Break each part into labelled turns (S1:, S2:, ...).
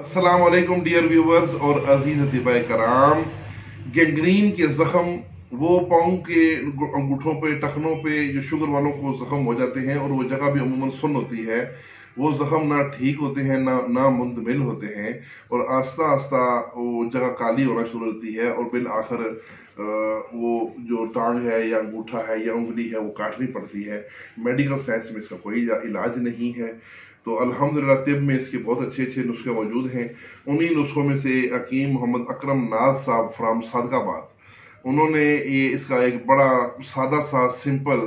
S1: अस्सलाम वालेकुम dear viewers और अजीज अतिबाए कराम। गैंग्रीन के जख्म वो पाँव के अंगूठों पे टखनों पे जो शुगर वालों को जख्म हो जाते हैं और वो जगह भी अमूमन सुन्न होती है। वो जख्म ना ठीक होते हैं ना मुंतमिल होते हैं और आस्ता आस्ता वो जगह काली होना शुरू होती है और बिल आखिर वो जो टांग है या अंगूठा है या उंगली है वो काटनी पड़ती है। मेडिकल साइंस में इसका कोई इलाज नहीं है। तो अल्हम्दुलिल्लाह तिब में इसके बहुत अच्छे अच्छे नुस्खे मौजूद हैं। उन्हीं नुस्खों में से हकीम मोहम्मद अकरम नाज साहब फ्राम सादकाबाद, उन्होंने ये इसका एक बड़ा सादा सा सिंपल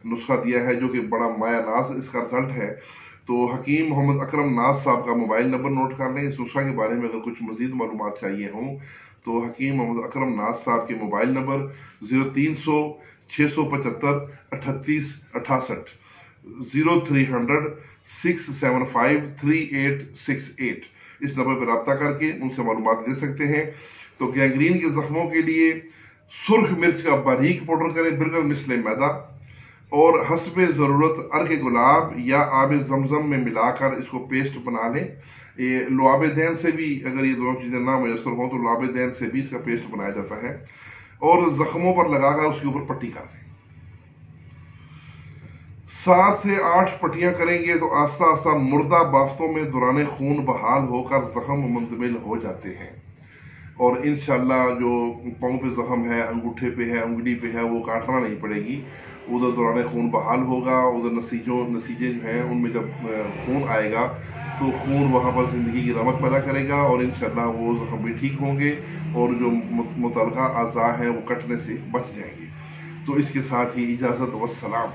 S1: नुस्खा दिया है जो कि बड़ा माया नाज इसका रिजल्ट है। तो हकीम मोहम्मद अकरम नाज साहब का मोबाइल नंबर नोट कर लें। इस नुस्खा के बारे में अगर कुछ मजीद मालूमात चाहिए हों तो हकीम मोहम्मद अकरम नाज साहब के मोबाइल नंबर 0300 675 3868 0300 675 3868 इस नंबर पर रब्ता करके उनसे मालूमात ले सकते हैं। तो गैंग्रीन के जख्मों के लिए सुर्ख मिर्च का बारीक पाउडर करें, बिल्कुल मिसले मैदा, और हस्बे ज़रूरत अर्क गुलाब या आब जमजम में मिलाकर इसको पेस्ट बना लें। ये लुआब दैन से भी, अगर ये दोनों चीज़ें ना मैसर हों तो लुआब दैन से भी इसका पेस्ट बनाया जाता है और जख्मों पर लगाकर उसके ऊपर पट्टी कर दें। 7 से 8 पट्टियां करेंगे तो आस्ता आस्ता मुर्दा बाफ्तों में दौरान खून बहाल होकर जख्म मुंतमिल हो जाते हैं और इंशाल्लाह जो पाँव पे जख्म है, अंगूठे पे है, उंगली पे है, वो काटना नहीं पड़ेगी। उधर दौरान खून बहाल होगा, उधर नसीजे जो हैं उनमें जब खून आएगा तो खून वहाँ पर ज़िंदगी की रमक पैदा करेगा और इंशाल्लाह वो जख्म भी ठीक होंगे और जो मुतल्लका अज़ा हैं वो कटने से बच जाएंगे। तो इसके साथ ही इजाज़त, वस्सलाम।